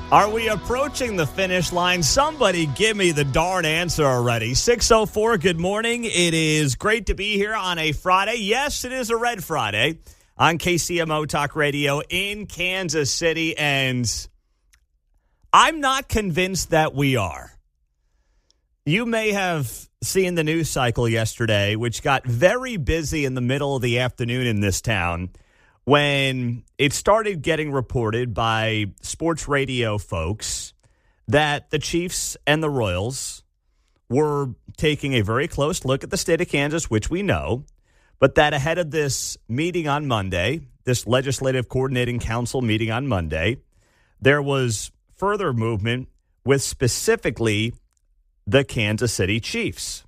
Are we approaching the finish line? Somebody give me the darn answer already. 6:04, good morning. It is great to be here on a Friday. Yes, it is a Red Friday on KCMO Talk Radio in Kansas City, and I'm not convinced that we are. You may have seen the news cycle yesterday, which got very busy in the middle of the afternoon in this town, when it started getting reported by sports radio folks that the Chiefs and the Royals were taking a very close look at the state of Kansas, which we know, but that ahead of this meeting on Monday, this Legislative Coordinating Council meeting on Monday, there was further movement with specifically the Kansas City Chiefs.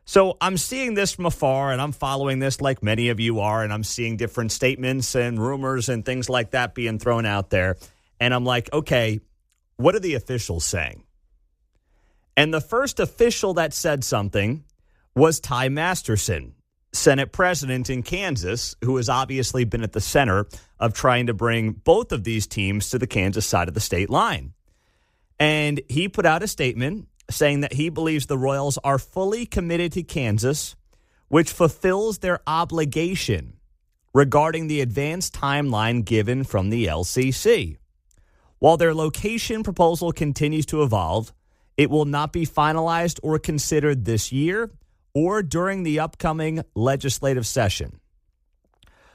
So I'm seeing this from afar, and I'm following this like many of you are, and I'm seeing different statements and rumors and things like that being thrown out there. And I'm like, okay, what are the officials saying? And the first official that said something was Ty Masterson, Senate president in Kansas, who has obviously been at the center of trying to bring both of these teams to the Kansas side of the state line. And he put out a statement saying that he believes the Royals are fully committed to Kansas, which fulfills their obligation regarding the advanced timeline given from the LCC. While their location proposal continues to evolve, it will not be finalized or considered this year or during the upcoming legislative session.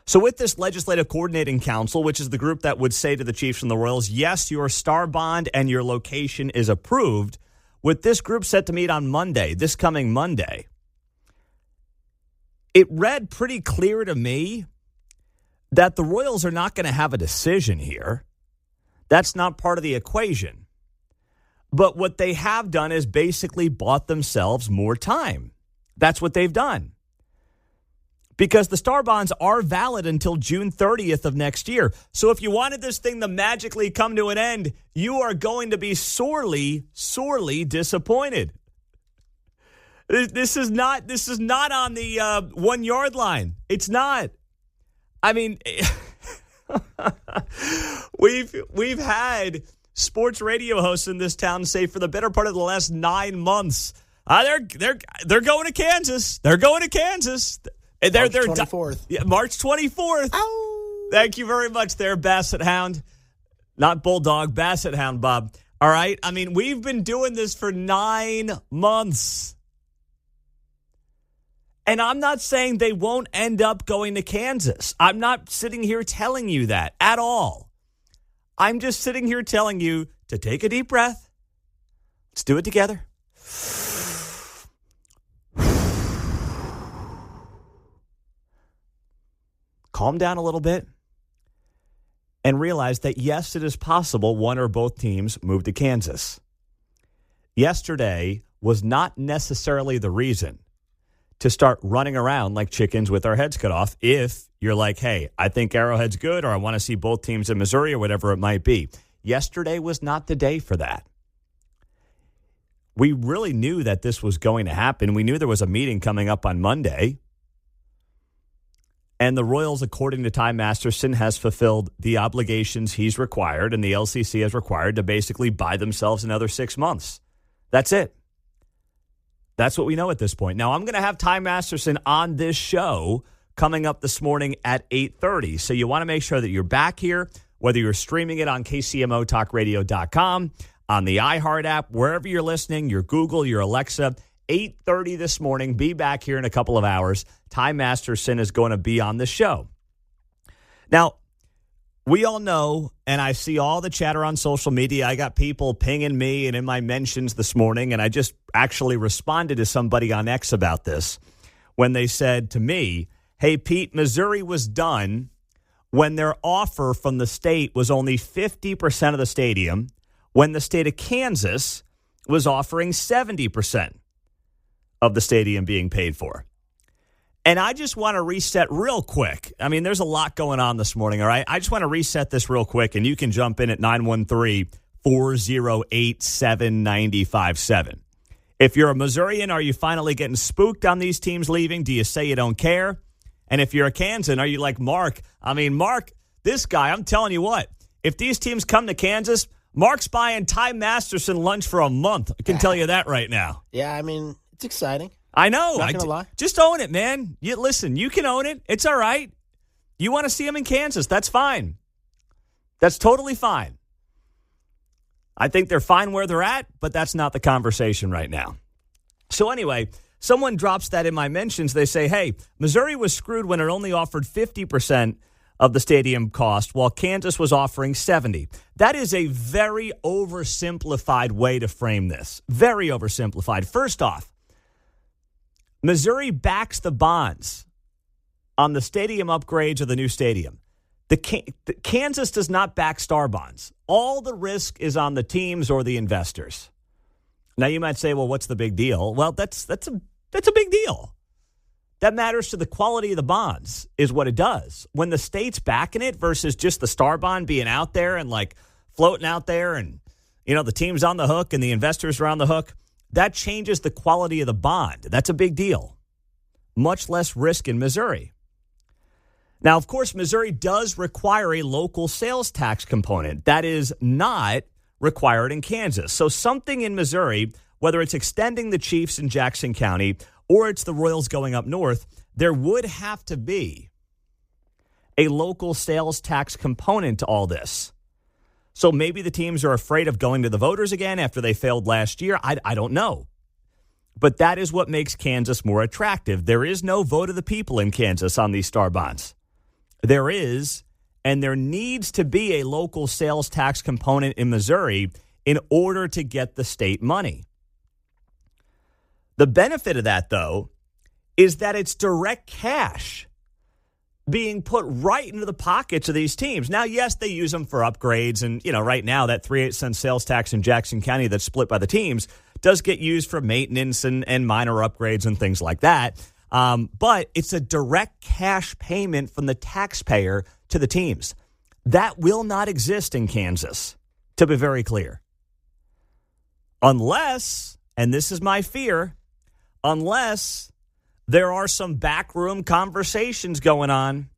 So with this Legislative Coordinating Council, which is the group that would say to the Chiefs and the Royals, yes, your star bond and your location is approved, with this group set to meet on Monday, this coming Monday, it read pretty clear to me that the Royals are not going to have a decision here. That's not part of the equation. But what they have done is basically bought themselves more time. That's what they've done. Because the star bonds are valid until June 30th of next year. So if you wanted this thing to magically come to an end, you are going to be sorely, sorely disappointed. This is not on the 1 yard line. It's not. I mean, we've had sports radio hosts in this town say for the better part of the last 9 months, they're going to Kansas. They're going to Kansas. March 24th. March 24th. Ow. Thank you very much there, Basset Hound. Not Bulldog, Basset Hound, Bob. All right? I mean, we've been doing this for 9 months. And I'm not saying they won't end up going to Kansas. I'm not sitting here telling you that at all. I'm just sitting here telling you to take a deep breath. Let's do it together. Calm down a little bit and realize that, yes, it is possible one or both teams move to Kansas. Yesterday was not necessarily the reason to start running around like chickens with our heads cut off if you're like, hey, I think Arrowhead's good or I want to see both teams in Missouri or whatever it might be. Yesterday was not the day for that. We really knew that this was going to happen. We knew there was a meeting coming up on Monday. And the Royals, according to Ty Masterson, has fulfilled the obligations he's required and the LCC has required to basically buy themselves another 6 months. That's it. That's what we know at this point. Now, I'm going to have Ty Masterson on this show coming up this morning at 8:30. So you want to make sure that you're back here, whether you're streaming it on KCMOTalkRadio.com, on the iHeart app, wherever you're listening, your Google, your Alexa. 8:30 this morning. Be back here in a couple of hours. Ty Masterson is going to be on the show. Now, we all know, and I see all the chatter on social media. I got people pinging me and in my mentions this morning, and I just actually responded to somebody on X about this when they said to me, hey, Pete, Missouri was done when their offer from the state was only 50% of the stadium, when the state of Kansas was offering 70% of the stadium being paid for. And I just want to reset real quick. I mean, there's a lot going on this morning, all right? I just want to reset this real quick, and you can jump in at 913-408-7957. If you're a Missourian, are you finally getting spooked on these teams leaving? Do you say you don't care? And if you're a Kansan, are you like Mark? I mean, Mark, this guy, I'm telling you what, if these teams come to Kansas, Mark's buying Ty Masterson lunch for a month. I can tell you that right now. Yeah, I mean, it's exciting. I know. Not gonna lie. Just own it, man. Listen, you can own it. It's all right. You want to see him in Kansas. That's fine. That's totally fine. I think they're fine where they're at, but that's not the conversation right now. So anyway, someone drops that in my mentions. They say, hey, Missouri was screwed when it only offered 50% of the stadium cost, while Kansas was offering 70%. That is a very oversimplified way to frame this. Very oversimplified. First off, Missouri backs the bonds on the stadium upgrades of the new stadium. The Kansas does not back star bonds. All the risk is on the teams or the investors. Now you might say, well, what's the big deal? Well, that's a big deal. That matters to the quality of the bonds is what it does. When the state's backing it versus just the star bond being out there and like floating out there and, the team's on the hook and the investors are on the hook, that changes the quality of the bond. That's a big deal. Much less risk in Missouri. Now, of course, Missouri does require a local sales tax component. That is not required in Kansas. So something in Missouri, whether it's extending the Chiefs in Jackson County or it's the Royals going up north, there would have to be a local sales tax component to all this. So maybe the teams are afraid of going to the voters again after they failed last year. I don't know. But that is what makes Kansas more attractive. There is no vote of the people in Kansas on these star bonds. There is, and there needs to be a local sales tax component in Missouri in order to get the state money. The benefit of that, though, is that it's direct cash being put right into the pockets of these teams. Now, yes, they use them for upgrades. And, right now, that 3/8 sales tax in Jackson County that's split by the teams does get used for maintenance and minor upgrades and things like that. But it's a direct cash payment from the taxpayer to the teams. That will not exist in Kansas, to be very clear. Unless, and this is my fear, unless there are some backroom conversations going on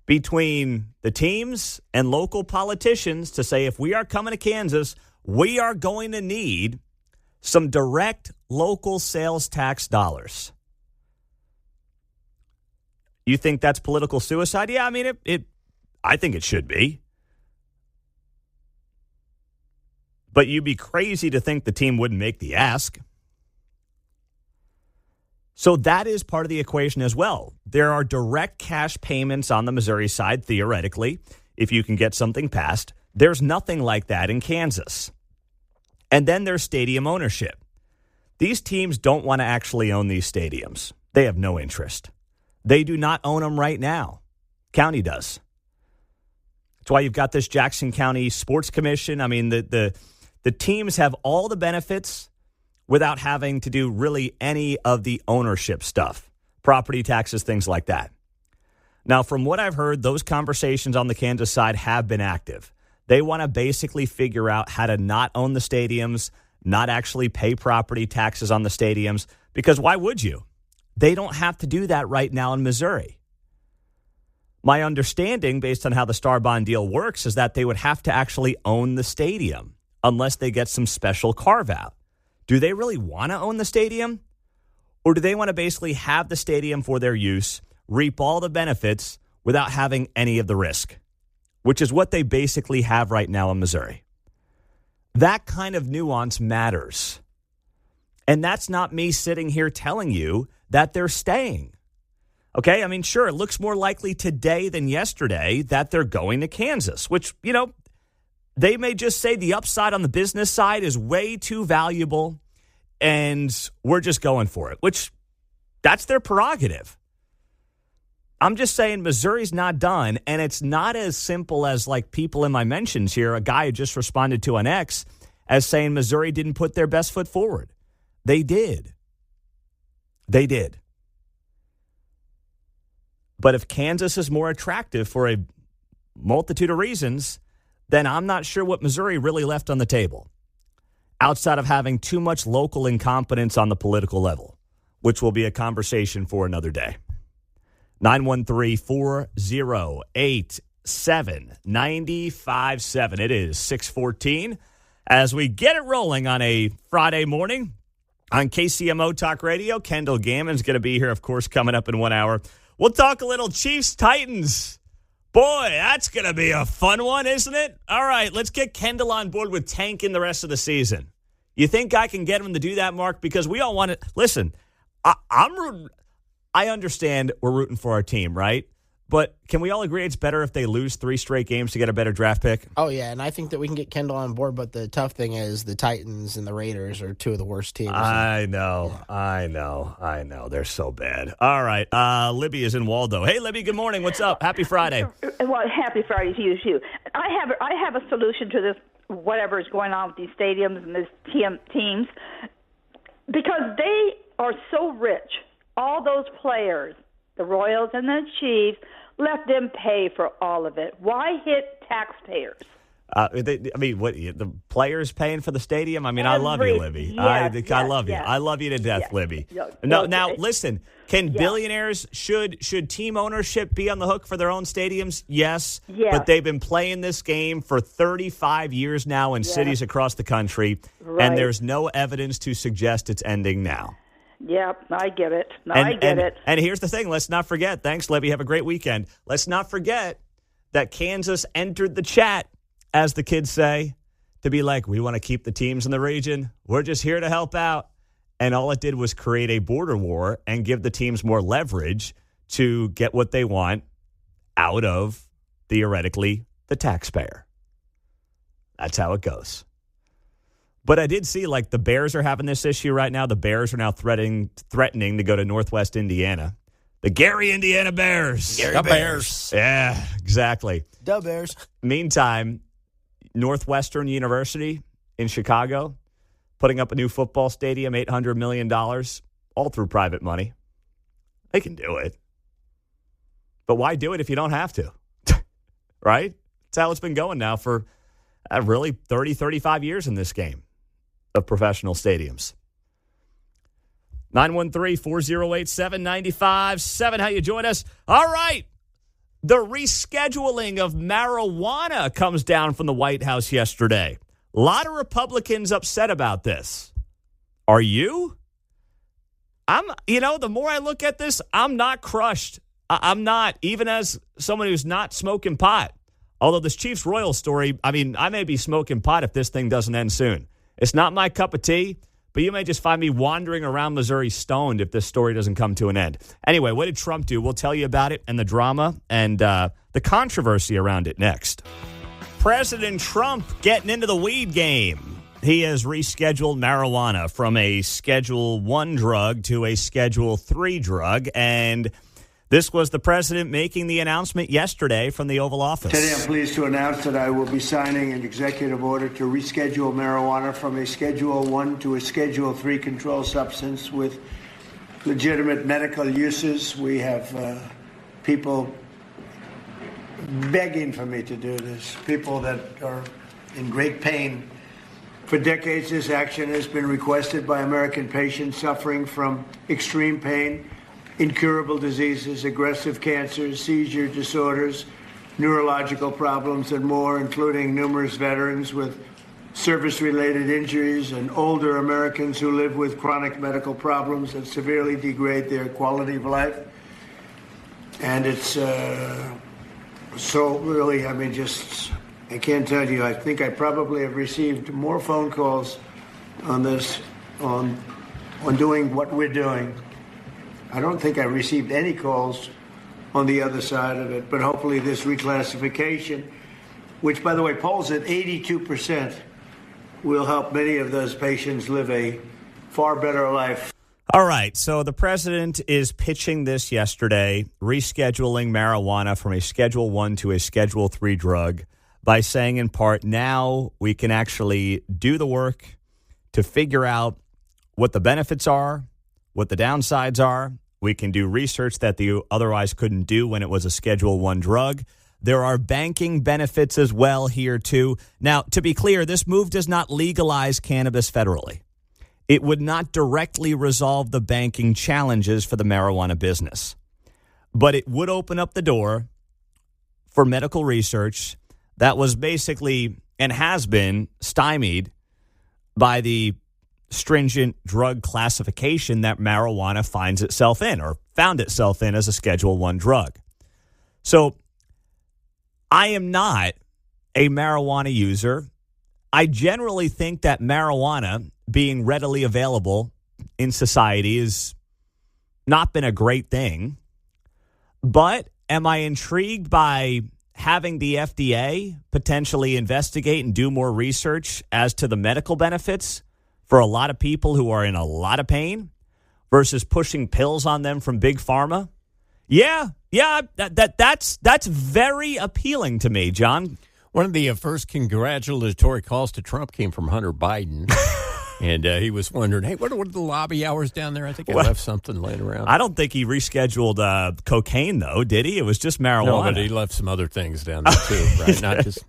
between the teams and local politicians to say, if we are coming to Kansas, we are going to need some direct local sales tax dollars. You think that's political suicide? Yeah, I mean, I think it should be. But you'd be crazy to think the team wouldn't make the ask. So that is part of the equation as well. There are direct cash payments on the Missouri side, theoretically, if you can get something passed. There's nothing like that in Kansas. And then there's stadium ownership. These teams don't want to actually own these stadiums. They have no interest. They do not own them right now. County does. That's why you've got this Jackson County Sports Commission. I mean, the teams have all the benefits without having to do really any of the ownership stuff, property taxes, things like that. Now, from what I've heard, those conversations on the Kansas side have been active. They want to basically figure out how to not own the stadiums, not actually pay property taxes on the stadiums, because why would you? They don't have to do that right now in Missouri. My understanding, based on how the Star Bond deal works, is that they would have to actually own the stadium unless they get some special carve-out. Do they really want to own the stadium? Or do they want to basically have the stadium for their use, reap all the benefits without having any of the risk, which is what they basically have right now in Missouri? That kind of nuance matters. And that's not me sitting here telling you that they're staying. Okay, I mean, sure, it looks more likely today than yesterday that they're going to Kansas, which, they may just say the upside on the business side is way too valuable and we're just going for it, which that's their prerogative. I'm just saying Missouri's not done, and it's not as simple as like people in my mentions here, a guy who just responded to an X as saying Missouri didn't put their best foot forward. They did. They did. But if Kansas is more attractive for a multitude of reasons, then I'm not sure what Missouri really left on the table outside of having too much local incompetence on the political level, which will be a conversation for another day. 913-408 95.7. It is 6:14 as we get it rolling on a Friday morning on KCMO Talk Radio. Kendall Gammon's going to be here, of course, coming up in 1 hour. We'll talk a little Chiefs-Titans. Boy, that's going to be a fun one, isn't it? All right, let's get Kendall on board with tanking the rest of the season. You think I can get him to do that, Mark? Because we all want to – listen, I'm rooting – I understand we're rooting for our team, right? But can we all agree it's better if they lose 3 straight games to get a better draft pick? Oh, yeah, and I think that we can get Kendall on board, but the tough thing is the Titans and the Raiders are 2 of the worst teams. I know. They're so bad. All right, Libby is in Waldo. Hey, Libby, good morning. What's up? Happy Friday. Well, happy Friday to you, too. I have a solution to this, whatever is going on with these stadiums and these teams, because they are so rich, all those players, the Royals and the Chiefs, let them pay for all of it. Why hit taxpayers? The players paying for the stadium? I mean, I love you, Libby. I love you. I love you to death, Libby. No, now, listen, can billionaires, should team ownership be on the hook for their own stadiums? Yes. But they've been playing this game for 35 years now in cities across the country, and there's no evidence to suggest it's ending now. Yep, I get it. I get it. And here's the thing. Let's not forget. Thanks, Libby. Have a great weekend. Let's not forget that Kansas entered the chat, as the kids say, to be like, we want to keep the teams in the region. We're just here to help out. And all it did was create a border war and give the teams more leverage to get what they want out of, theoretically, the taxpayer. That's how it goes. But I did see, like, the Bears are having this issue right now. The Bears are now threatening to go to Northwest Indiana. The Gary, Indiana Bears. Gary Bears. Yeah, exactly. The Bears. Meantime, Northwestern University in Chicago putting up a new football stadium, $800 million, all through private money. They can do it. But why do it if you don't have to? Right? That's how it's been going now for really 30, 35 years in this game of professional stadiums. 913-408-7957. How you join us? All right. The rescheduling of marijuana comes down from the White House yesterday. A lot of Republicans upset about this. Are you? The more I look at this, I'm not crushed. I'm not, even as someone who's not smoking pot. Although this Chiefs-Royals story, I may be smoking pot if this thing doesn't end soon. It's not my cup of tea, but you may just find me wandering around Missouri stoned if this story doesn't come to an end. Anyway, what did Trump do? We'll tell you about it and the drama and the controversy around it next. President Trump getting into the weed game. He has rescheduled marijuana from a Schedule I drug to a Schedule III drug, and this was the president making the announcement yesterday from the Oval Office. Today, I'm pleased to announce that I will be signing an executive order to reschedule marijuana from a Schedule I to a Schedule III controlled substance with legitimate medical uses. We have people begging for me to do this, people that are in great pain. For decades, this action has been requested by American patients suffering from extreme pain, incurable diseases, aggressive cancers, seizure disorders, neurological problems, and more, including numerous veterans with service-related injuries and older Americans who live with chronic medical problems that severely degrade their quality of life. And it's so really, I can't tell you, I think I probably have received more phone calls on this, on doing what we're doing. I don't think I received any calls on the other side of it, but hopefully this reclassification, which, by the way, polls at 82%, will help many of those patients live a far better life. All right, so the president is pitching this yesterday, rescheduling marijuana from a Schedule I to a Schedule III drug by saying, in part, now we can actually do the work to figure out what the benefits are, what the downsides are. We can do research that you otherwise couldn't do when it was a Schedule I drug. There are banking benefits as well here, too. Now, to be clear, this move does not legalize cannabis federally. It would not directly resolve the banking challenges for the marijuana business. But it would open up the door for medical research that was basically and has been stymied by the stringent drug classification that marijuana finds itself in or found itself in as a Schedule I drug. So I am not a marijuana user. I generally think that marijuana being readily available in society has not been a great thing. But am I intrigued by having the FDA potentially investigate and do more research as to the medical benefits for a lot of people who are in a lot of pain versus pushing pills on them from Big Pharma? Yeah, that's very appealing to me, John. One of the first congratulatory calls to Trump came from Hunter Biden. And he was wondering, hey, what are the lobby hours down there? I think I left something laying around. I don't think he rescheduled cocaine, though, did he? It was just marijuana. No, but he left some other things down there, too, right? Not just.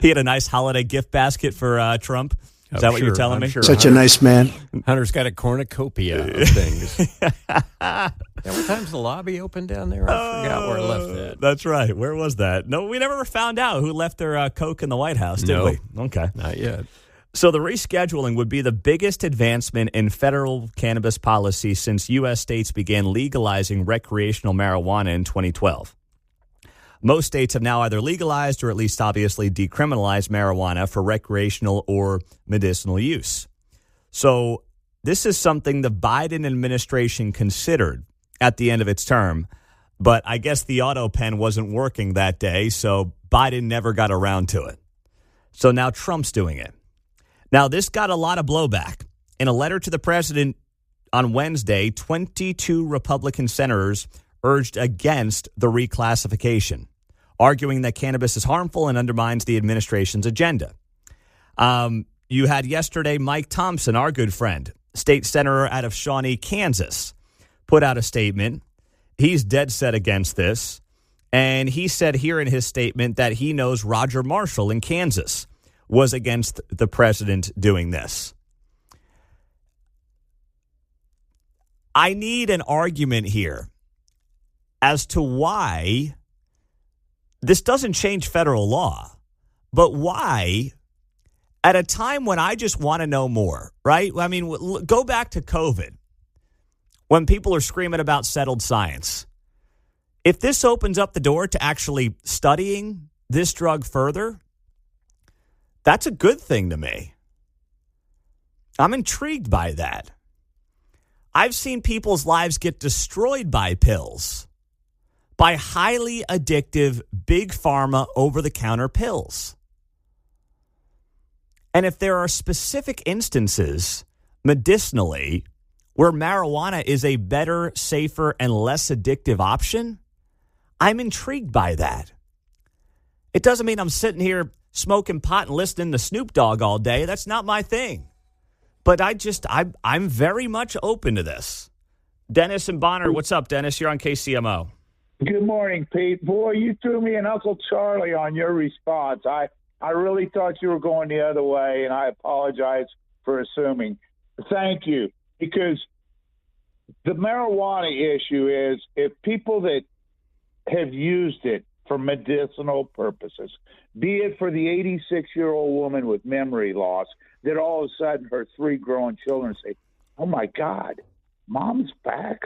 He had a nice holiday gift basket for Trump. Is that what you're telling me? Sure. Such a nice man. Hunter's got a cornucopia of things. What time's the lobby open down there? I forgot where I left that. That's right. Where was that? No, we never found out who left their Coke in the White House, did we? Okay. Not yet. So the rescheduling would be the biggest advancement in federal cannabis policy since U.S. states began legalizing recreational marijuana in 2012. Most states have now either legalized or at least obviously decriminalized marijuana for recreational or medicinal use. So this is something the Biden administration considered at the end of its term, but I guess the auto pen wasn't working that day, so Biden never got around to it. So now Trump's doing it. Now, this got a lot of blowback. In a letter to the president on Wednesday, 22 Republican senators urged against the reclassification, arguing that cannabis is harmful and undermines the administration's agenda. You had yesterday Mike Thompson, our good friend, state senator out of Shawnee, Kansas, put out a statement. He's dead set against this. And he said here in his statement that he knows Roger Marshall in Kansas was against the president doing this. I need an argument here as to why this doesn't change federal law, but why at a time when I just want to know more, right? I mean, go back to COVID when people are screaming about settled science. If this opens up the door to actually studying this drug further, that's a good thing to me. I'm intrigued by that. I've seen people's lives get destroyed by pills, by highly addictive, big pharma, over-the-counter pills. And if there are specific instances medicinally where marijuana is a better, safer, and less addictive option, I'm intrigued by that. It doesn't mean I'm sitting here smoking pot and listening to Snoop Dogg all day. That's not my thing. But I'm very much open to this. Dennis and Bonner, what's up, Dennis? You're on KCMO. Good morning, Pete. Boy, you threw me an Uncle Charlie on your response. I really thought you were going the other way, and I apologize for assuming. Thank you. Because the marijuana issue is if people that have used it for medicinal purposes, be it for the 86-year-old woman with memory loss, that all of a sudden her 3 growing children say, oh, my God, Mom's back.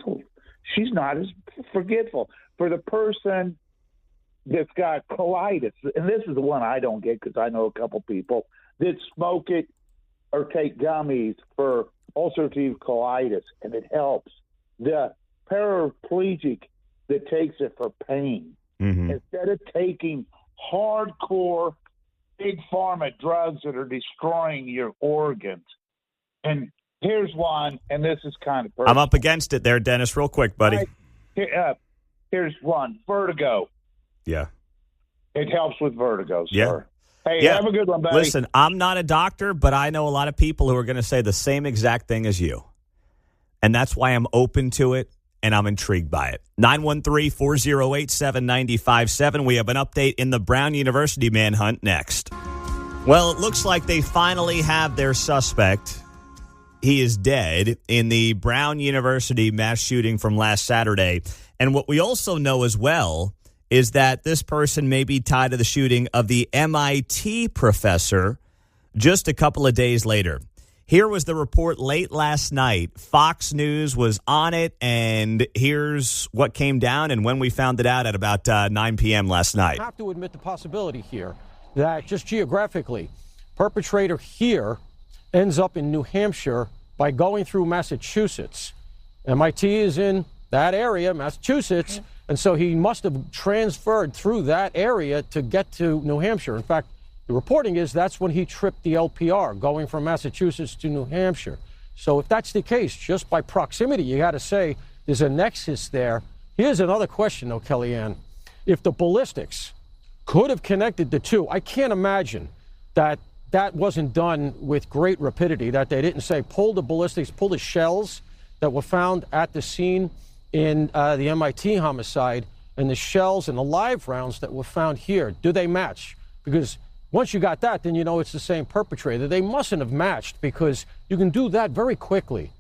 She's not as forgetful. For the person that's got colitis, and this is the one I don't get because I know a couple people that smoke it or take gummies for ulcerative colitis, and it helps. The paraplegic that takes it for pain. Mm-hmm. Instead of taking hardcore big pharma drugs that are destroying your organs. And here's one, and this is kind of personal. I'm up against it there, Dennis, real quick, buddy. Here's one, vertigo. Yeah. It helps with vertigo, sir. Yeah. Hey, have a good one, buddy. Listen, I'm not a doctor, but I know a lot of people who are going to say the same exact thing as you. And that's why I'm open to it. And I'm intrigued by it. 913-408-7957. We have an update in the Brown University manhunt next. Well, it looks like they finally have their suspect. He is dead in the Brown University mass shooting from last Saturday. And what we also know as well is that this person may be tied to the shooting of the MIT professor just a couple of days later. Here was the report late last night. Fox News was on it, and here's what came down and when we found it out at about 9 p.m. last night. I have to admit the possibility here that just geographically, perpetrator here ends up in New Hampshire by going through Massachusetts. MIT is in that area, Massachusetts, and so he must have transferred through that area to get to New Hampshire. In fact, the reporting is that's when he tripped the LPR, going from Massachusetts to New Hampshire. So if that's the case, just by proximity, you got to say there's a nexus there. Here's another question, though, Kellyanne. If the ballistics could have connected the two, I can't imagine that wasn't done with great rapidity, that they didn't say pull the ballistics, pull the shells that were found at the scene in the MIT homicide and the shells and the live rounds that were found here. Do they match? Because once you got that, then you know it's the same perpetrator. They mustn't have matched because you can do that very quickly.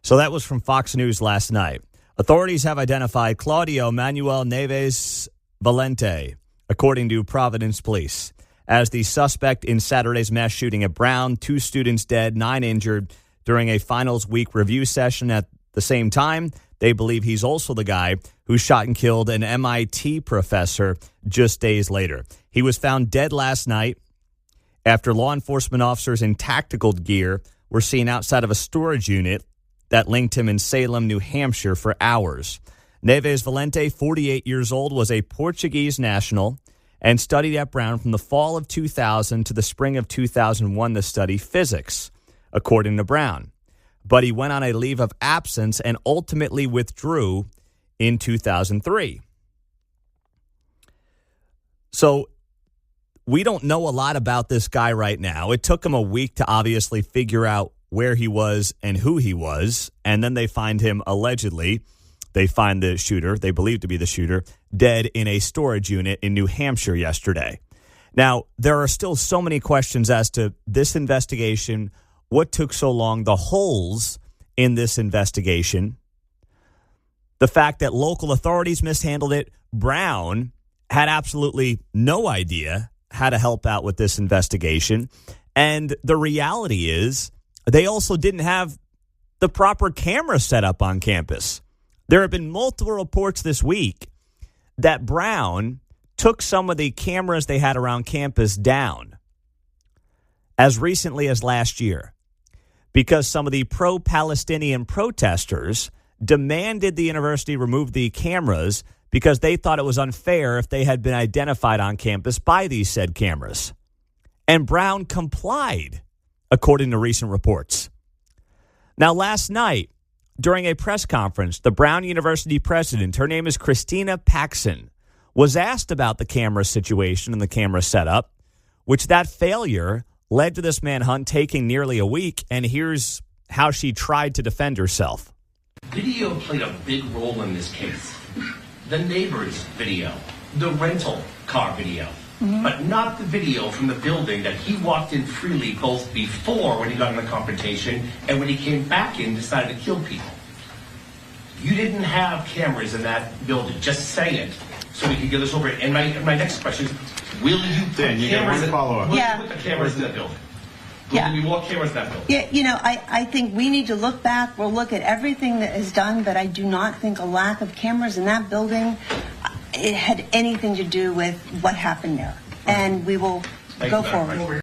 So that was from Fox News last night. Authorities have identified Claudio Manuel Neves Valente, according to Providence Police, as the suspect in Saturday's mass shooting at Brown. 2 students dead, 9 injured during a finals week review session. At the same time, they believe he's also the guy who shot and killed an MIT professor just days later. He was found dead last night after law enforcement officers in tactical gear were seen outside of a storage unit that linked him in Salem, New Hampshire for hours. Neves Valente, 48 years old, was a Portuguese national and studied at Brown from the fall of 2000 to the spring of 2001 to study physics, according to Brown. But he went on a leave of absence and ultimately withdrew in 2003. So we don't know a lot about this guy right now. It took him a week to obviously figure out where he was and who he was, and then they find him allegedly. They find the shooter, they believe to be the shooter, dead in a storage unit in New Hampshire yesterday. Now, there are still so many questions as to this investigation, what took so long, the holes in this investigation, the fact that local authorities mishandled it. Brown had absolutely no idea how to help out with this investigation. And the reality is they also didn't have the proper camera set up on campus. There have been multiple reports this week that Brown took some of the cameras they had around campus down as recently as last year because some of the pro-Palestinian protesters demanded the university remove the cameras because they thought it was unfair if they had been identified on campus by these said cameras. And Brown complied, according to recent reports. Now, last night, during a press conference, the Brown University president, her name is Christina Paxson, was asked about the camera situation and the camera setup, which that failure led to this manhunt taking nearly a week. And here's how she tried to defend herself. Video played a big role in this case. The neighbor's video, the rental car video, but not the video from the building that he walked in freely both before when he got in the confrontation and when he came back in and decided to kill people. You didn't have cameras in that building. Just say it so we can get this over. And my next question is, will you put cameras in that building? Will there be more cameras in that building? Yeah, you know, I think we need to look back. We'll look at everything that is done, but I do not think a lack of cameras in that building it had anything to do with what happened there. And we will go forward.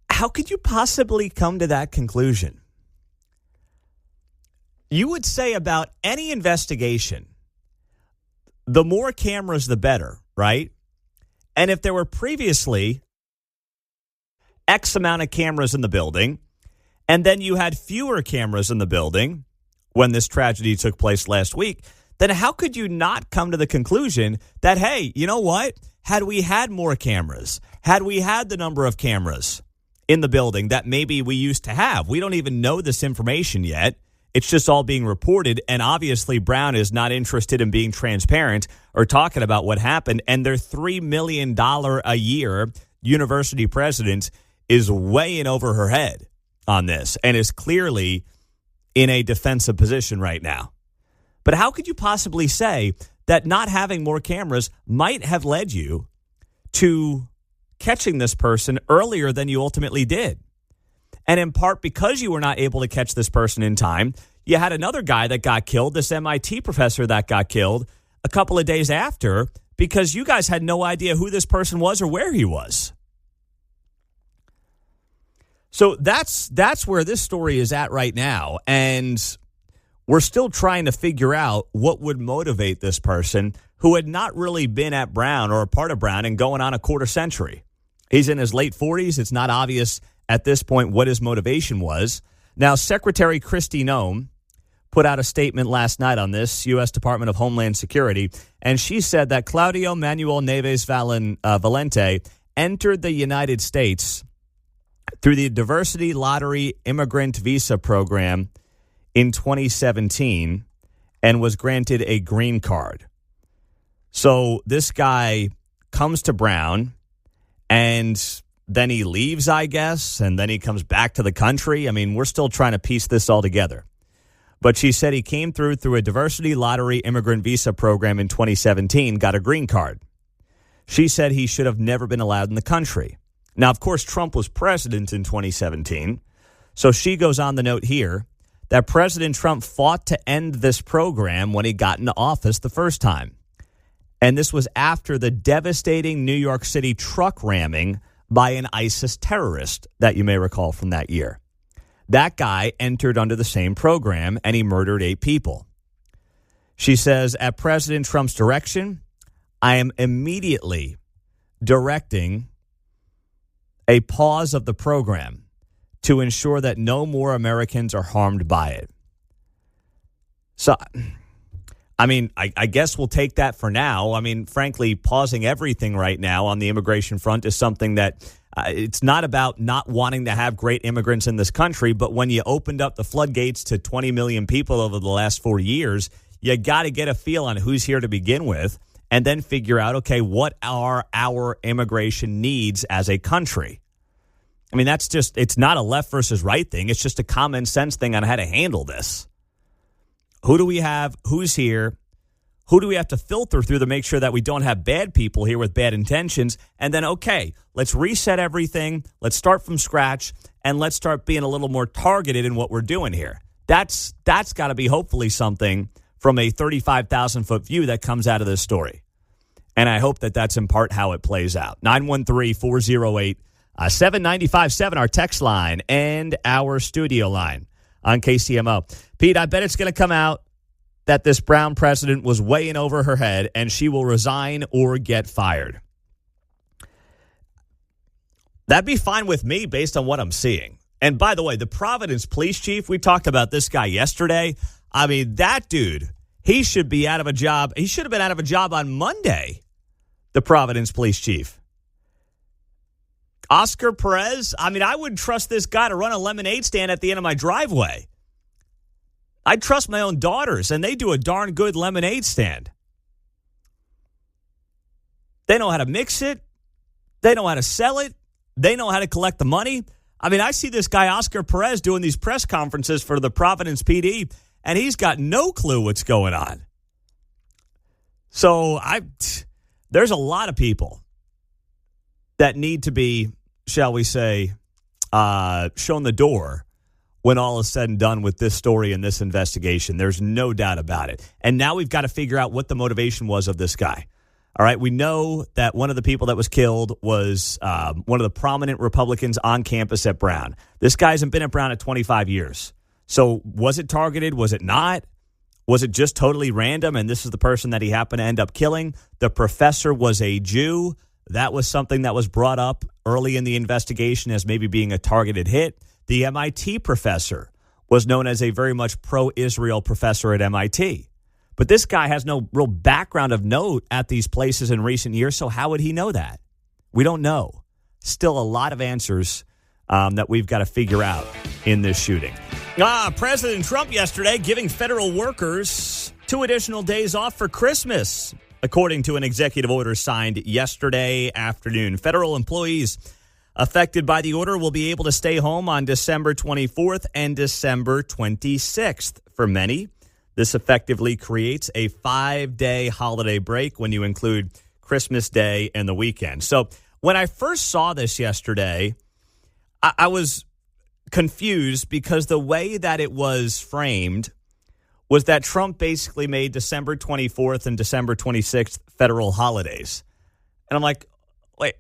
How could you possibly come to that conclusion? You would say about any investigation, the more cameras, the better, right? And if there were previously X amount of cameras in the building, and then you had fewer cameras in the building when this tragedy took place last week, then how could you not come to the conclusion that, hey, you know what? Had we had more cameras, had we had the number of cameras in the building that maybe we used to have, we don't even know this information yet. It's just all being reported, and obviously Brown is not interested in being transparent or talking about what happened, and their $3 million a year university president is way in over her head on this and is clearly in a defensive position right now. But how could you possibly say that not having more cameras might have led you to catching this person earlier than you ultimately did? And in part because you were not able to catch this person in time, you had another guy that got killed, this MIT professor that got killed a couple of days after, because you guys had no idea who this person was or where he was. So that's where this story is at right now. And we're still trying to figure out what would motivate this person who had not really been at Brown or a part of Brown and going on a quarter century. He's in his late 40s. It's not obvious at this point what his motivation was. Now, Secretary Kristi Noem put out a statement last night on this, U.S. Department of Homeland Security, and she said that Claudio Manuel Neves Valente entered the United States through the Diversity Lottery Immigrant Visa Program in 2017 and was granted a green card. So this guy comes to Brown and then he leaves, I guess, and then he comes back to the country. I mean, we're still trying to piece this all together. But she said he came through a Diversity Lottery Immigrant Visa Program in 2017, got a green card. She said he should have never been allowed in the country. Now, of course, Trump was president in 2017. So she goes on the note here that President Trump fought to end this program when he got into office the first time. And this was after the devastating New York City truck ramming by an ISIS terrorist that you may recall from that year. That guy entered under the same program and he murdered 8 people. She says, at President Trump's direction, I am immediately directing a pause of the program to ensure that no more Americans are harmed by it. So, I mean, I guess we'll take that for now. I mean, frankly, pausing everything right now on the immigration front is something that it's not about not wanting to have great immigrants in this country, but when you opened up the floodgates to 20 million people over the last 4 years, you got to get a feel on who's here to begin with and then figure out, okay, what are our immigration needs as a country? I mean, that's just, it's not a left versus right thing. It's just a common sense thing on how to handle this. Who do we have? Who's here? Who do we have to filter through to make sure that we don't have bad people here with bad intentions? And then, okay, let's reset everything. Let's start from scratch, and let's start being a little more targeted in what we're doing here. That's got to be hopefully something from a 35,000-foot view that comes out of this story. And I hope that that's in part how it plays out. 913-408-7957, our text line and our studio line on KCMO. Pete, I bet it's going to come out that this Brown president was way in over her head and she will resign or get fired. That'd be fine with me based on what I'm seeing. And by the way, the Providence police chief, we talked about this guy yesterday. I mean, that dude, he should be out of a job. He should have been out of a job on Monday, the Providence police chief. Oscar Perez, I mean, I wouldn't trust this guy to run a lemonade stand at the end of my driveway. I trust my own daughters, and they do a darn good lemonade stand. They know how to mix it. They know how to sell it. They know how to collect the money. I mean, I see this guy, Oscar Perez, doing these press conferences for the Providence PD, and he's got no clue what's going on. So there's a lot of people that need to be, shall we say, shown the door when all is said and done with this story and this investigation. There's no doubt about it. And now we've got to figure out what the motivation was of this guy. All right, we know that one of the people that was killed was one of the prominent Republicans on campus at Brown. This guy hasn't been at Brown at 25 years. So was it targeted? Was it not? Was it just totally random? And this is the person that he happened to end up killing. The professor was a Jew. That was something that was brought up early in the investigation as maybe being a targeted hit. The MIT professor was known as a very much pro-Israel professor at MIT. But this guy has no real background of note at these places in recent years, so how would he know that? We don't know. Still a lot of answers that we've got to figure out in this shooting. President Trump yesterday giving federal workers 2 additional days off for Christmas, according to an executive order signed yesterday afternoon. Federal employees affected by the order will be able to stay home on December 24th and December 26th. For many, This effectively creates a 5-day holiday break when you include Christmas Day and the weekend. So when I first saw this yesterday, I was confused because the way that it was framed was that Trump basically made December 24th and December 26th federal holidays. And I'm like, wait,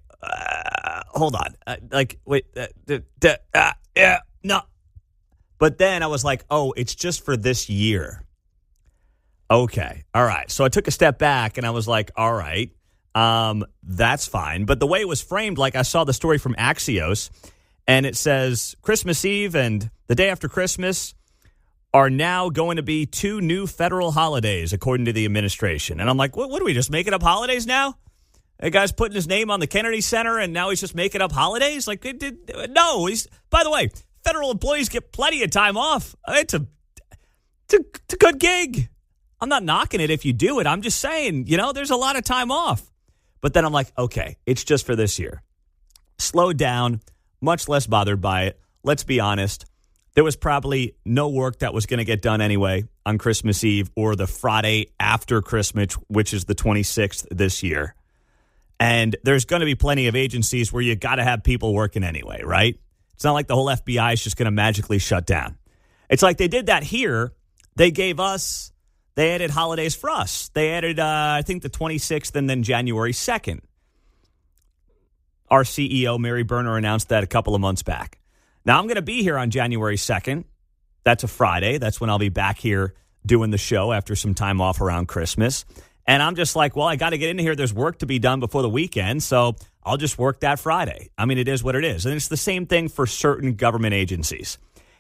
hold on. No. But then I was like, oh, it's just for this year. Okay. All right. So I took a step back and I was like, all right, that's fine. But the way it was framed, like I saw the story from Axios, and it says Christmas Eve and the day after Christmas are now going to be 2 new federal holidays, according to the administration. And I'm like, what are we, just making up holidays now? The guy's putting his name on the Kennedy Center, and now he's just making up holidays? Like, no. By the way, federal employees get plenty of time off. It's a good gig. I'm not knocking it if you do it. I'm just saying, there's a lot of time off. But then I'm like, okay, it's just for this year. Slowed down, much less bothered by it. Let's be honest. There was probably no work that was going to get done anyway on Christmas Eve or the Friday after Christmas, which is the 26th this year. And there's going to be plenty of agencies where you got to have people working anyway, right? It's not like the whole FBI is just going to magically shut down. It's like they did that here. They added holidays for us. They added, I think, the 26th and then January 2nd. Our CEO, Mary Berner, announced that a couple of months back. Now, I'm going to be here on January 2nd. That's a Friday. That's when I'll be back here doing the show after some time off around Christmas. And I'm just like, well, I got to get into here. There's work to be done before the weekend, so I'll just work that Friday. I mean, it is what it is. And it's the same thing for certain government agencies.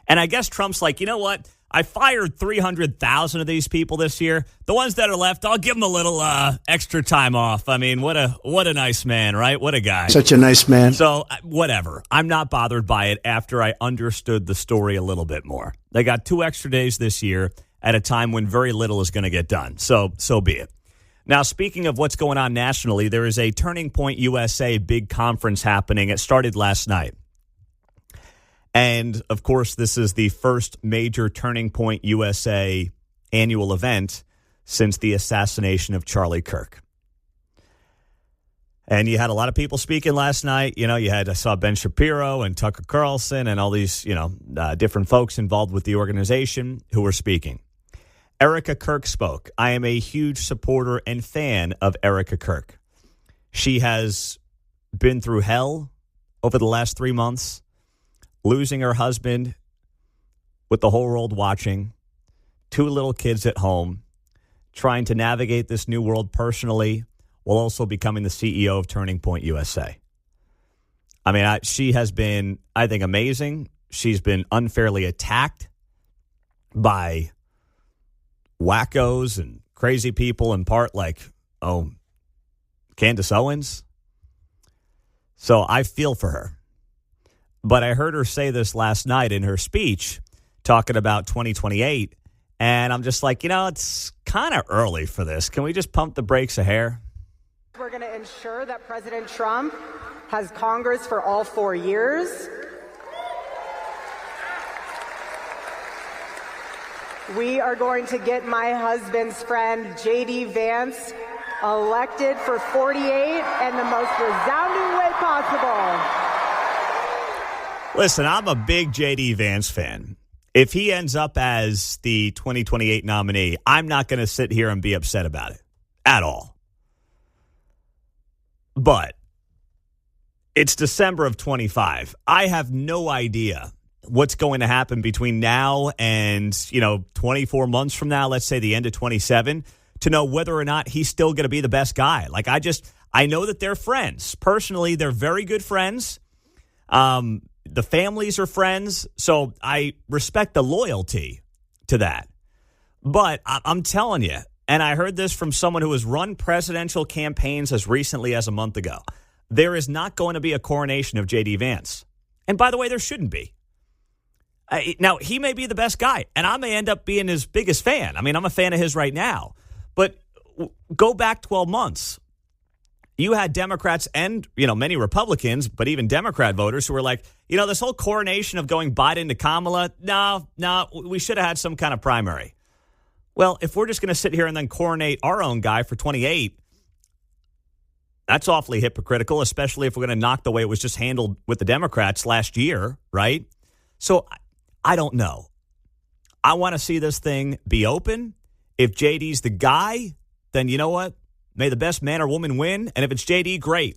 And I guess Trump's like, you know what? I fired 300,000 of these people this year. The ones that are left, I'll give them a little extra time off. I mean, what a nice man, right? What a guy. Such a nice man. So whatever. I'm not bothered by it after I understood the story a little bit more. They got 2 extra days this year at a time when very little is going to get done. So be it. Now, speaking of what's going on nationally, there is a Turning Point USA big conference happening. It started last night. And, of course, this is the first major Turning Point USA annual event since the assassination of Charlie Kirk. And you had a lot of people speaking last night. I saw Ben Shapiro and Tucker Carlson and all these, different folks involved with the organization who were speaking. Erica Kirk spoke. I am a huge supporter and fan of Erica Kirk. She has been through hell over the last 3 months. Losing her husband with the whole world watching, 2 little kids at home, trying to navigate this new world personally while also becoming the CEO of Turning Point USA. I mean, she has been, I think, amazing. She's been unfairly attacked by wackos and crazy people, in part like, Candace Owens. So I feel for her. But I heard her say this last night in her speech, talking about 2028, and I'm just like, it's kind of early for this. Can we just pump the brakes a hair? We're going to ensure that President Trump has Congress for all 4 years. We are going to get my husband's friend, J.D. Vance, elected for 48 in the most resounding way possible. Listen, I'm a big J.D. Vance fan. If he ends up as the 2028 nominee, I'm not going to sit here and be upset about it at all. But it's December of 25. I have no idea what's going to happen between now and, 24 months from now, let's say the end of 27, to know whether or not he's still going to be the best guy. Like, I know that they're friends. Personally, they're very good friends. The families are friends, so I respect the loyalty to that. But I'm telling you, and I heard this from someone who has run presidential campaigns as recently as a month ago, there is not going to be a coronation of J.D. Vance. And by the way, there shouldn't be. Now, he may be the best guy, and I may end up being his biggest fan. I mean, I'm a fan of his right now. But go back 12 months. You had Democrats and, many Republicans, but even Democrat voters who were like, this whole coronation of going Biden to Kamala, no, we should have had some kind of primary. Well, if we're just going to sit here and then coronate our own guy for 28, that's awfully hypocritical, especially if we're going to knock the way it was just handled with the Democrats last year, right? So I don't know. I want to see this thing be open. If JD's the guy, then you know what? May the best man or woman win. And if it's JD, great.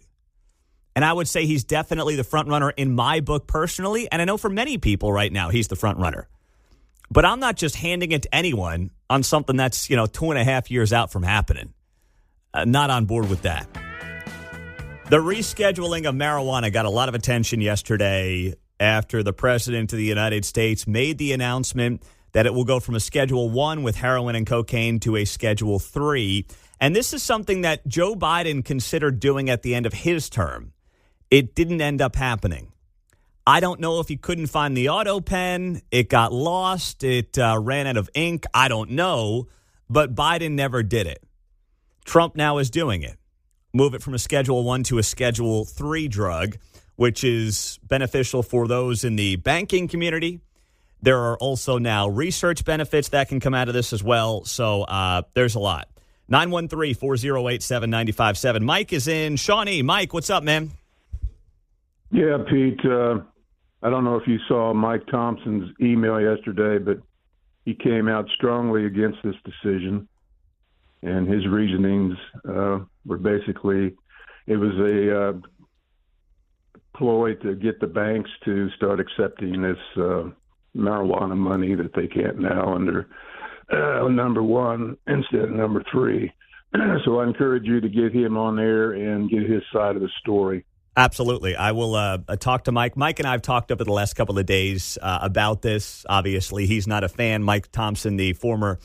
And I would say he's definitely the front runner in my book personally. And I know for many people right now, he's the front runner. But I'm not just handing it to anyone on something that's, 2.5 years out from happening. Not on board with that. The rescheduling of marijuana got a lot of attention yesterday after the president of the United States made the announcement that it will go from a Schedule 1 with heroin and cocaine to a Schedule 3. And this is something that Joe Biden considered doing at the end of his term. It didn't end up happening. I don't know if he couldn't find the auto pen. It got lost. It ran out of ink. I don't know. But Biden never did it. Trump now is doing it. Move it from a Schedule 1 to a Schedule 3 drug, which is beneficial for those in the banking community. There are also now research benefits that can come out of this as well. So there's a lot. 913-408-7957. Mike is in Shawnee. Mike, what's up, man? Yeah, Pete. I don't know if you saw Mike Thompson's email yesterday, but he came out strongly against this decision. And his reasonings were basically, it was a ploy to get the banks to start accepting this marijuana money that they can't now under number 1 instead of number 3. So I encourage you to get him on there and get his side of the story. Absolutely. I will talk to Mike. Mike and I have talked over the last couple of days about this. Obviously, he's not a fan. Mike Thompson, the former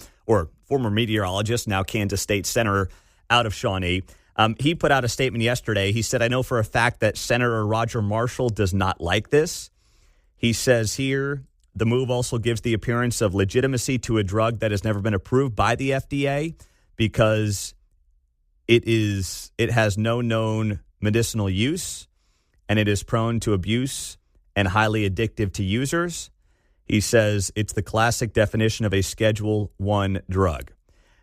meteorologist, now Kansas State Senator out of Shawnee. He put out a statement yesterday. He said, I know for a fact that Senator Roger Marshall does not like this. He says here, the move also gives the appearance of legitimacy to a drug that has never been approved by the FDA because it has no known medicinal use and it is prone to abuse and highly addictive to users. He says it's the classic definition of a Schedule 1 drug.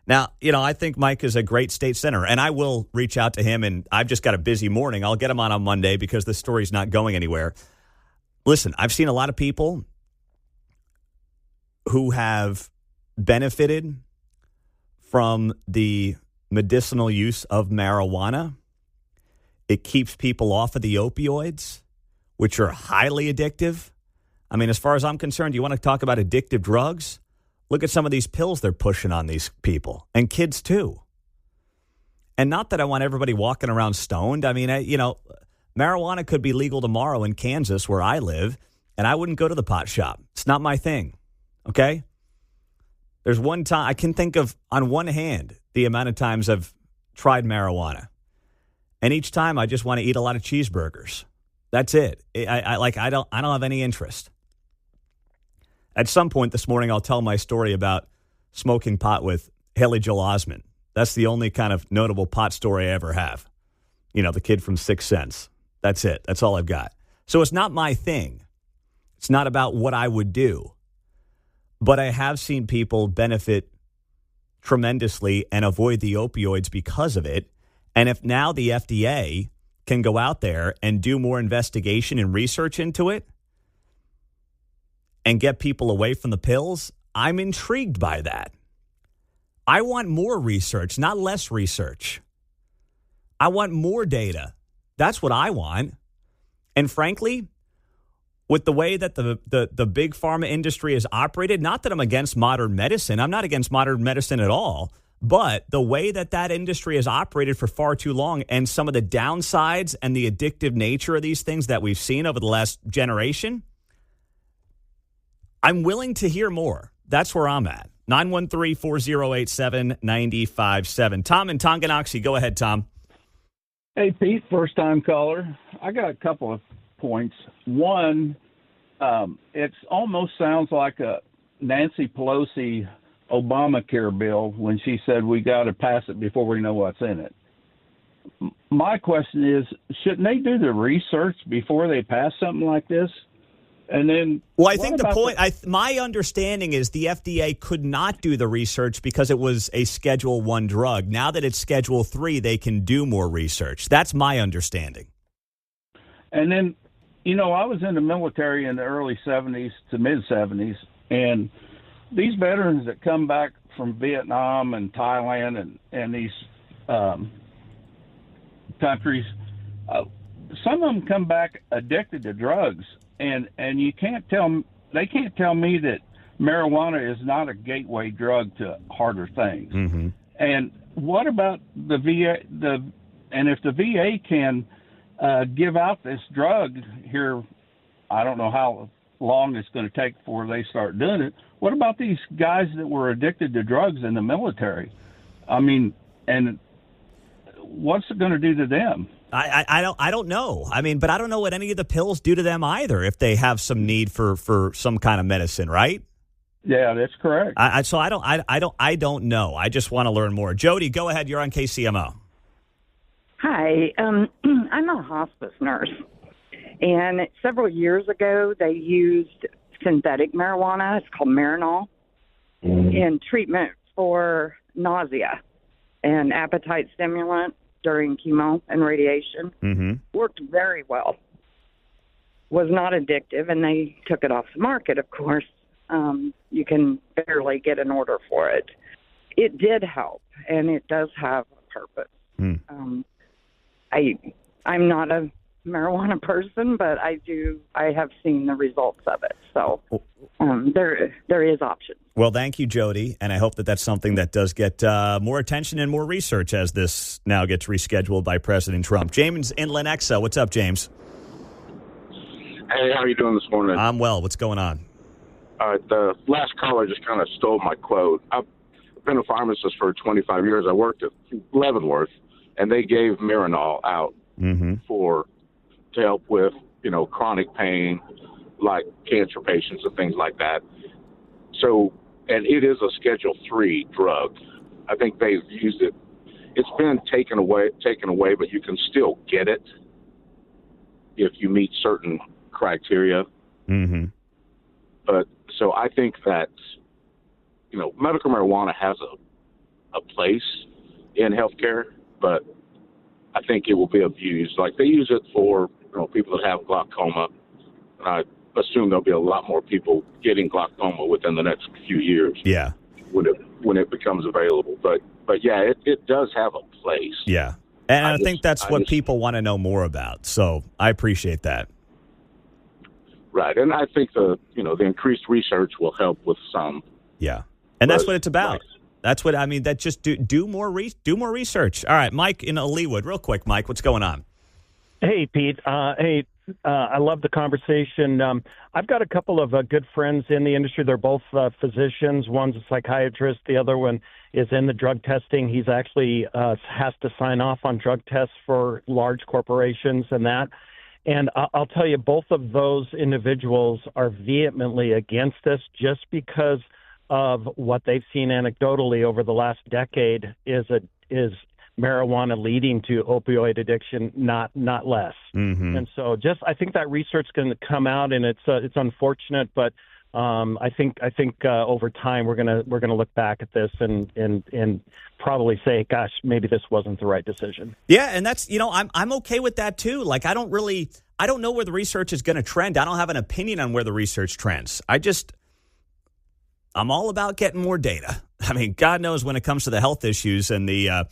Now, I think Mike is a great state senator, and I will reach out to him, and I've just got a busy morning. I'll get him on Monday because the story's not going anywhere. Listen, I've seen a lot of people who have benefited from the medicinal use of marijuana. It keeps people off of the opioids, which are highly addictive. I mean, as far as I'm concerned, you want to talk about addictive drugs? Look at some of these pills they're pushing on these people, and kids too. And not that I want everybody walking around stoned. I mean, marijuana could be legal tomorrow in Kansas where I live, and I wouldn't go to the pot shop. It's not my thing, okay? There's one time I can think of on one hand the amount of times I've tried marijuana. And each time I just want to eat a lot of cheeseburgers. That's it. I don't have any interest. At some point this morning, I'll tell my story about smoking pot with Haley Joel Osment. That's the only kind of notable pot story I ever have. The kid from Sixth Sense. That's it. That's all I've got. So it's not my thing. It's not about what I would do. But I have seen people benefit tremendously and avoid the opioids because of it. And if now the FDA can go out there and do more investigation and research into it and get people away from the pills, I'm intrigued by that. I want more research, not less research. I want more data. That's what I want. And frankly, with the way that the big pharma industry is operated, not that I'm against modern medicine. I'm not against modern medicine at all. But the way that industry has operated for far too long and some of the downsides and the addictive nature of these things that we've seen over the last generation, I'm willing to hear more. That's where I'm at. 913-408-7957. Tom in Tonganoxie. Go ahead, Tom. Hey, Pete, first-time caller. I got a couple of points. One, it almost sounds like a Nancy Pelosi Obamacare bill when she said we got to pass it before we know what's in it. My question is, shouldn't they do the research before they pass something like this? And then, well, I think the point, my understanding is the FDA could not do the research because it was a Schedule 1 drug. Now that it's Schedule 3, they can do more research. That's my understanding. And then, you know, I was in the military in the early 70s to mid-70s, and these veterans that come back from Vietnam and Thailand and these countries, some of them come back addicted to drugs. And they can't tell me that marijuana is not a gateway drug to harder things. Mm-hmm. And what about the VA? And if the VA can give out this drug here, I don't know how long it's going to take before they start doing it. What about these guys that were addicted to drugs in the military? I mean, and what's it going to do to them? I don't know. I mean, but I don't know what any of the pills do to them either if they have some need for some kind of medicine, right? Yeah, that's correct. So I don't know. I just want to learn more. Jody, go ahead. You're on KCMO. Hi. I'm a hospice nurse, and several years ago they used synthetic marijuana. It's called Marinol in treatment for nausea and appetite stimulant during chemo and radiation. Mm-hmm. Worked very well. Was not addictive, and they took it off the market, of course. You can barely get an order for it. It did help, and it does have a purpose. I'm not a marijuana person, but I have seen the results of it. So there is options. Well, thank you, Jody, and I hope that that's something that does get more attention and more research as this now gets rescheduled by President Trump. James in Lenexa. What's up, James? Hey, how are you doing this morning? I'm well. What's going on? All right, the last caller just kind of stole my quote. I've been a pharmacist for 25 years. I worked at Leavenworth, and they gave Marinol out to help with, chronic pain, like cancer patients and things like that. So, and it is a Schedule 3 drug. I think they've used it. It's been taken away, but you can still get it if you meet certain criteria. Mm-hmm. But so I think that, medical marijuana has a place in healthcare, but I think it will be abused. Like they use it for people that have glaucoma. And I assume there'll be a lot more people getting glaucoma within the next few years. Yeah. When it becomes available. But yeah, it does have a place. Yeah. And I think that's what people want to know more about. So I appreciate that. Right. And I think the increased research will help with some. Yeah. And that's what it's about. That's what I mean. That just do more research. All right, Mike in Leawood, real quick. Mike, what's going on? Hey, Pete. I love the conversation. I've got a couple of good friends in the industry. They're both physicians. One's a psychiatrist. The other one is in the drug testing. He's actually has to sign off on drug tests for large corporations and that. And I'll tell you, both of those individuals are vehemently against this just because of what they've seen anecdotally over the last decade is marijuana leading to opioid addiction, not less. Mm-hmm. And so I think that research is going to come out, and it's unfortunate, but I think over time we're gonna look back at this and probably say, gosh, maybe this wasn't the right decision. Yeah, and that's I'm okay with that too. Like I don't know where the research is going to trend. I don't have an opinion on where the research trends. I'm all about getting more data. I mean, God knows when it comes to the health issues and the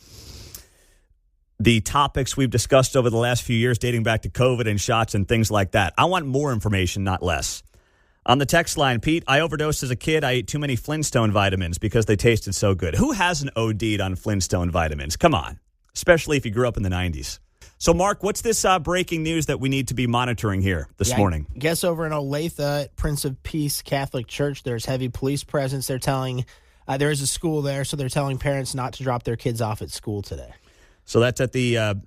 topics we've discussed over the last few years, dating back to COVID and shots and things like that. I want more information, not less. On the text line, Pete, I overdosed as a kid. I ate too many Flintstone vitamins because they tasted so good. Who hasn't OD'd on Flintstone vitamins? Come on, especially if you grew up in the 90s. So, Mark, what's this breaking news that we need to be monitoring here this morning? I guess over in Olathe at Prince of Peace Catholic Church, there's heavy police presence. They're telling there is a school there, so they're telling parents not to drop their kids off at school today. So that's at the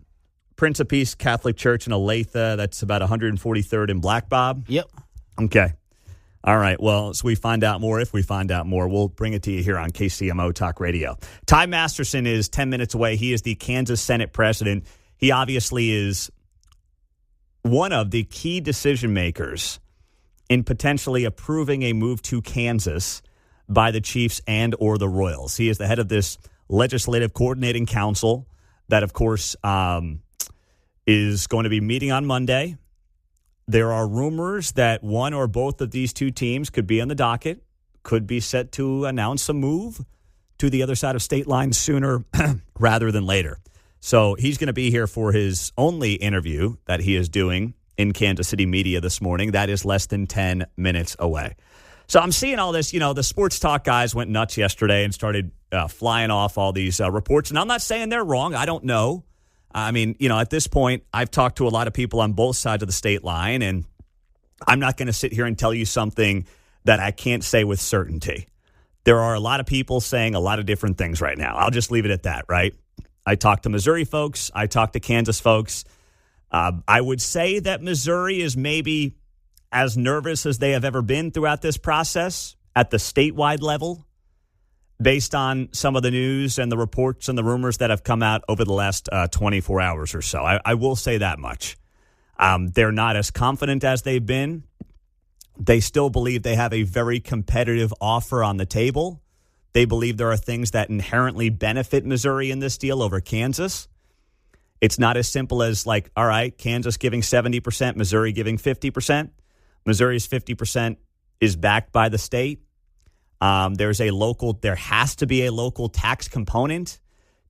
Prince of Peace Catholic Church in Olathe. That's about 143rd and Black Bob? Yep. Okay. All right. Well, so if we find out more, we'll bring it to you here on KCMO Talk Radio. Ty Masterson is 10 minutes away. He is the Kansas Senate president. He obviously is one of the key decision makers in potentially approving a move to Kansas by the Chiefs and or the Royals. He is the head of this legislative coordinating council that, of course, is going to be meeting on Monday. There are rumors that one or both of these two teams could be on the docket, could be set to announce a move to the other side of state lines sooner rather than later. So he's going to be here for his only interview that he is doing in Kansas City media this morning. That is less than 10 minutes away. So I'm seeing all this, the sports talk guys went nuts yesterday and started flying off all these reports. And I'm not saying they're wrong. I don't know. I mean, at this point, I've talked to a lot of people on both sides of the state line, and I'm not going to sit here and tell you something that I can't say with certainty. There are a lot of people saying a lot of different things right now. I'll just leave it at that, right? I talked to Missouri folks. I talked to Kansas folks. I would say that Missouri is maybe as nervous as they have ever been throughout this process at the statewide level, based on some of the news and the reports and the rumors that have come out over the last 24 hours or so. I will say that much. They're not as confident as they've been. They still believe they have a very competitive offer on the table. They believe there are things that inherently benefit Missouri in this deal over Kansas. It's not as simple as like, all right, Kansas giving 70%, Missouri giving 50%. Missouri's 50% is backed by the state. There has to be a local tax component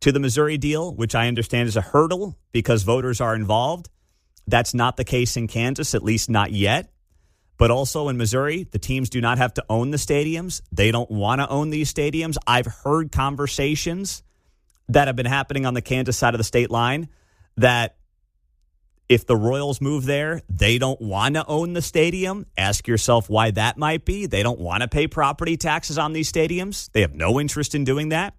to the Missouri deal, which I understand is a hurdle because voters are involved. That's not the case in Kansas, at least not yet. But also in Missouri, the teams do not have to own the stadiums. They don't want to own these stadiums. I've heard conversations that have been happening on the Kansas side of the state line that if the Royals move there, they don't want to own the stadium. Ask yourself why that might be. They don't want to pay property taxes on these stadiums. They have no interest in doing that.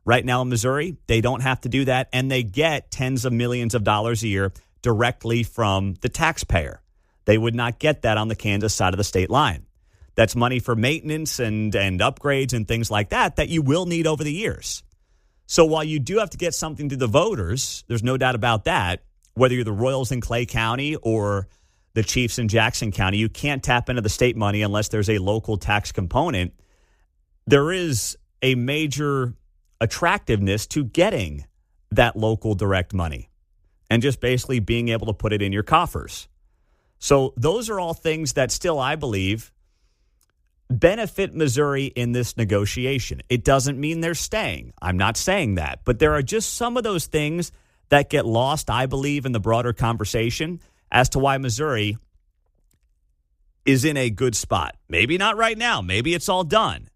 Right now in Missouri, they don't have to do that, and they get tens of millions of dollars a year directly from the taxpayer. They would not get that on the Kansas side of the state line. That's money for maintenance and upgrades and things like that you will need over the years. So while you do have to get something to the voters, there's no doubt about that, whether you're the Royals in Clay County or the Chiefs in Jackson County, you can't tap into the state money unless there's a local tax component. There is a major attractiveness to getting that local direct money and just basically being able to put it in your coffers. So those are all things that still, I believe, benefit Missouri in this negotiation. It doesn't mean they're staying. I'm not saying that. But there are just some of those things that get lost, I believe, in the broader conversation as to why Missouri is in a good spot. Maybe not right now. Maybe it's all done.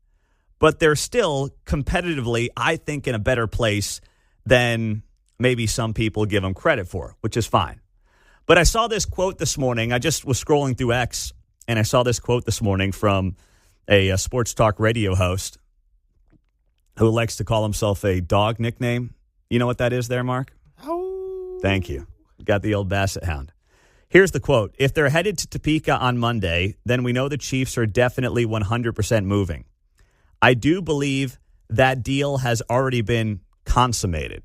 But they're still competitively, I think, in a better place than maybe some people give them credit for, which is fine. But I saw this quote this morning. I just was scrolling through X, and I saw this quote this morning from a sports talk radio host who likes to call himself a dog nickname. You know what that is there, Mark? Oh. Thank you. Got the old Basset Hound. Here's the quote. If they're headed to Topeka on Monday, then we know the Chiefs are definitely 100% moving. I do believe that deal has already been consummated.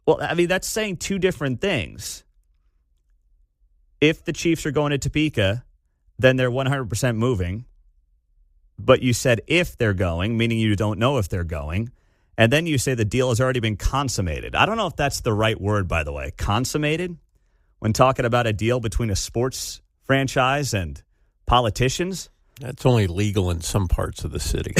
Well, I mean, that's saying two different things. If the Chiefs are going to Topeka, then they're 100% moving. But you said if they're going, meaning you don't know if they're going. And then you say the deal has already been consummated. I don't know if that's the right word, by the way. Consummated? When talking about a deal between a sports franchise and politicians? That's only legal in some parts of the city.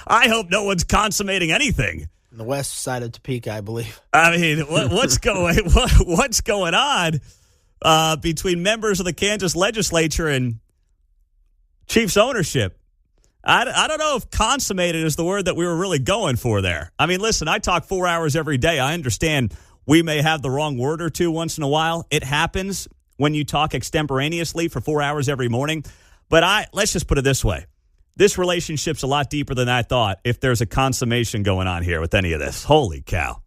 I hope no one's consummating anything. On the west side of Topeka, I believe. I mean, what's going on between members of the Kansas legislature and Chiefs ownership? I don't know if consummated is the word that we were really going for there. I mean, listen, I talk 4 hours every day. I understand we may have the wrong word or two once in a while. It happens when you talk extemporaneously for 4 hours every morning. But let's just put it this way. This relationship's a lot deeper than I thought if there's a consummation going on here with any of this. Holy cow.